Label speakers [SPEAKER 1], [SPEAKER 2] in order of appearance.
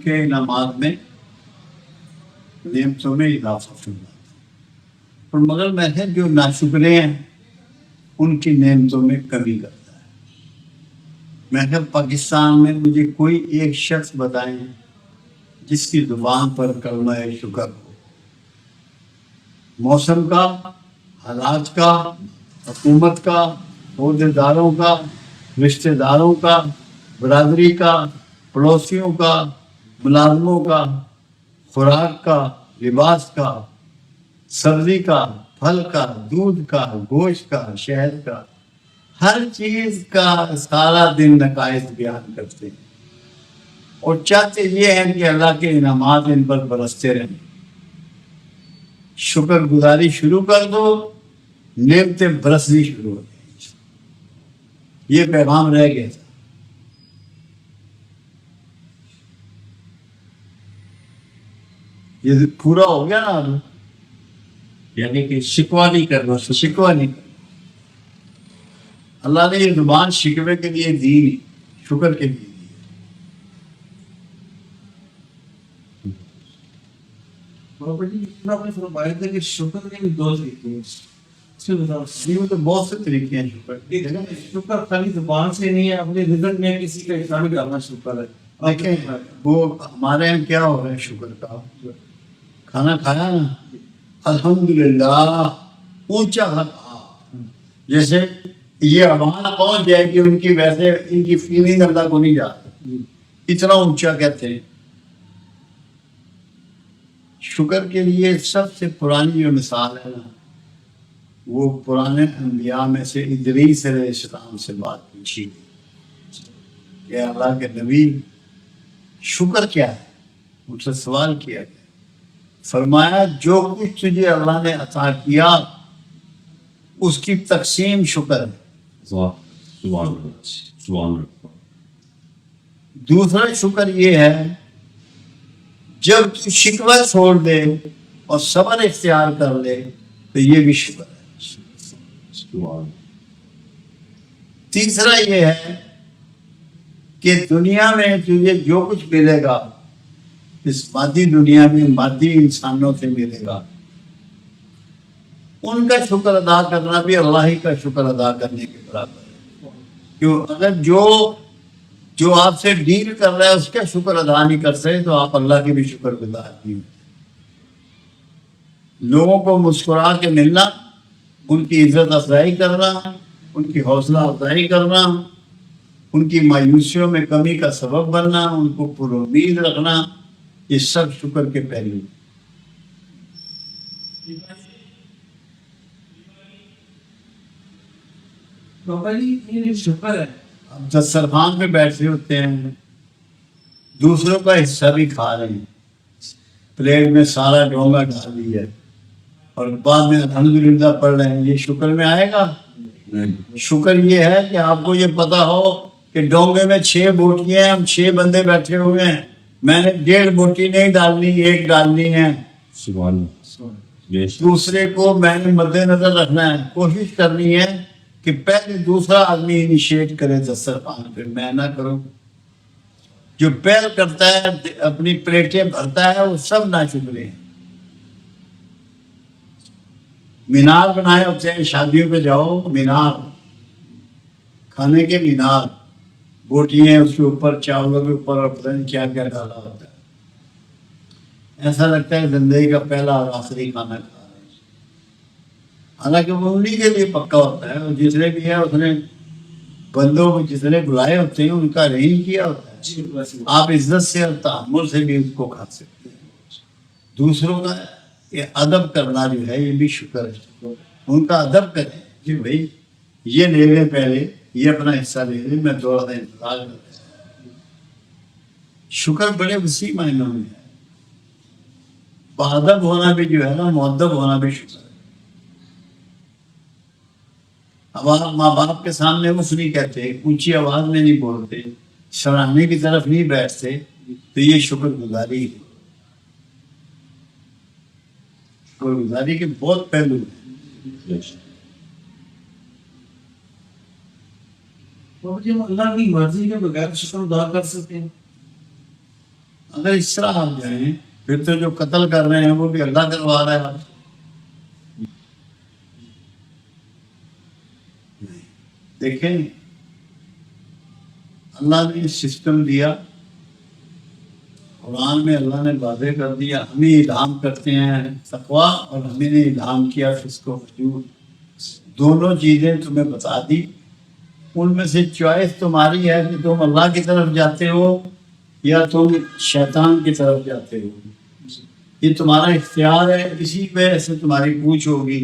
[SPEAKER 1] کے انعامات میں نعمتوں میں اضافہ فرماتا ہے، اور مگر میں ہے جو ناشکرے ہیں ان کی نعمتوں میں کمی کرتا ہے۔ میں کہ پاکستان میں مجھے کوئی ایک شخص بتائیں جس کی زبان پر کلمہ شکر ہو، موسم کا، حالات کا، حکومت کا، عہدے داروں کا، رشتہ داروں کا، برادری کا، پڑوسیوں کا، ملازموں کا، خوراک کا، لباس کا، سبزی کا، پھل کا، دودھ کا، گوشت کا، شہد کا، ہر چیز کا سارا دن نقائص بیان کرتے ہیں اور چاہتے یہ ہیں کہ اللہ کے انعامات ان پر برستے رہیں۔ شکر گزاری شروع کر دو، نعمتیں برسنی شروع ہو گئی۔ یہ پیغام رہ گیا تھا۔ یہ پورا ہو گیا نا اب؟
[SPEAKER 2] یعنی کہ شکوہ نہیں کرنا،
[SPEAKER 1] شکوہ نہیں کرنا۔ اللہ نے یہ زبان شکوے کے لیے دی نہیں، شکر کے لیے دی۔
[SPEAKER 2] بابا جی اتنا آپ نے فرمایا تھا کہ شکر کے بھی دو طریقے ہیں، اس کے بتاؤ۔
[SPEAKER 1] یہ تو بہت سے طریقے ہیں شکر کے۔
[SPEAKER 2] شکر خالی زبان سے نہیں ہے، اپنے رزق میں کسی کا احسان کرنا شکر ہے۔
[SPEAKER 1] دیکھیں وہ ہمارے یہاں کیا ہو رہا ہے شکر کا، کھانا کھایا نا الحمدللہ اونچا کھانا، جیسے یہ آواز پہنچ جائے کہ ان کی ویسے ان کی فیلنگ اللہ کو نہیں جاتی، اتنا اونچا کہتے ہیں۔ شکر کے لیے سب سے پرانی جو مثال ہے نا، وہ پرانے انبیاء میں سے ادریس علیہ السلام سے بات پوچھی گئی کہ اللہ کے نبی شکر کیا ہے، ان سے سوال کیا گیا، فرمایا جو کچھ تجھے اللہ نے عطا کیا اس کی تقسیم شکر ہے۔ دوسرا شکر یہ ہے جب تو شکوہ چھوڑ دے اور صبر اختیار کر لے تو یہ بھی شکر ہے۔ تیسرا یہ ہے کہ دنیا میں تجھے جو کچھ ملے گا اس مادی دنیا میں مادی انسانوں سے ملے گا، ان کا شکر ادا کرنا بھی اللہ ہی کا شکر ادا کرنے کے برابر ہے۔ کیوں اگر جو آپ سے ڈیل کر رہا ہے اس کا شکر ادا نہیں کر سکے تو آپ اللہ کے بھی شکر گزار نہیں ہوتے۔ لوگوں کو مسکرا کے ملنا، ان کی عزت افزائی کرنا، ان کی حوصلہ افزائی کرنا، ان کی مایوسیوں میں کمی کا سبب بننا، ان کو پر امید رکھنا، یہ سب شکر کے پہلو ہیں۔
[SPEAKER 2] بابا جی یہ جو شکر ہے،
[SPEAKER 1] اب دسترخوان پہ بیٹھے ہوتے ہیں، دوسروں کا حصہ بھی کھا رہے ہیں، پلیٹ میں سارا ڈونگا ڈال دیا ہے اور بعد میں الحمدللہ پڑھ رہے ہیں، یہ شکر میں آئے گا؟ شکر یہ ہے کہ آپ کو یہ پتا ہو کہ ڈونگے میں 6 بوٹیاں ہیں، ہم 6 بندے بیٹھے ہوئے ہیں، میں نے 1.5 بوٹی نہیں ڈالنی، 1 ڈالنی ہے۔ دوسرے کو میں نے مد نظر رکھنا ہے، کوشش کرنی ہے کہ پہلے دوسرا آدمی انیشیٹ کرے دسترخوان پہ، میں نہ کروں۔ جو پہل کرتا ہے اپنی پلیٹیں بھرتا ہے وہ سب ناشکرے ہیں۔ مینار بنائے ہوتے ہیں، شادیوں پہ جاؤ مینار، کھانے کے مینار، بوٹیاں اس کے اوپر، چاولوں کے اوپر، اور پتہ نہیں کیا کیا ڈالا ہوتا ہے، ایسا لگتا ہے زندگی کا پہلا اور آخری کھانا کھا رہے ہیں۔ حالانکہ وہ انہیں کے لیے پکا ہوتا ہے، اور جتنے بھی ہے اس نے بندوں کو جتنے بلائے ہوتے ہیں ان کا رحیم کیا ہوتا ہے۔ آپ عزت سے اور تحمل سے بھی اس کو کھا سکتے ہیں۔ دوسروں کا یہ ادب کرنا جو ہے یہ بھی شکر ہے، ان کا ادب کریں کہ بھائی یہ لے لے، پہلے یہ اپنا حصہ لے لے، میں تھوڑا سا انتظار کرتا ہوں۔ شکر بڑے وسیع معنوں میں ہے۔ بادب ہونا بھی جو ہے نا، مؤدب ہونا بھی شکر ہے۔ اب آپ ماں باپ کے سامنے اف نہیں کہتے، اونچی آواز میں نہیں بولتے، سراہنے کی طرف نہیں بیٹھتے، تو یہ شکر گزاری ہے۔ شکر گزاری کے بہت پہلو ہیں۔
[SPEAKER 2] بابا جی ہم اللہ کی مرضی کے بغیر شکر ادا کر سکتے ہیں؟
[SPEAKER 1] اگر اس طرح آپ جائیں پھر تو جو قتل کر رہے ہیں وہ بھی اللہ کروا رہا ہے آپ سے۔ دیکھیں اللہ نے سسٹم دیا، قرآن میں اللہ نے واضح کر دیا، ہمیں الہام کرتے ہیں تقویٰ اور ہمیں نے الہام کیا فسق و فجور، دونوں چیزیں تمہیں بتا دی، ان میں سے چوائس تمہاری ہے کہ تم اللہ کی طرف جاتے ہو یا تم شیطان کی طرف جاتے ہو، یہ تمہارا اختیار ہے، اسی پہ سے تمہاری پوچھ ہوگی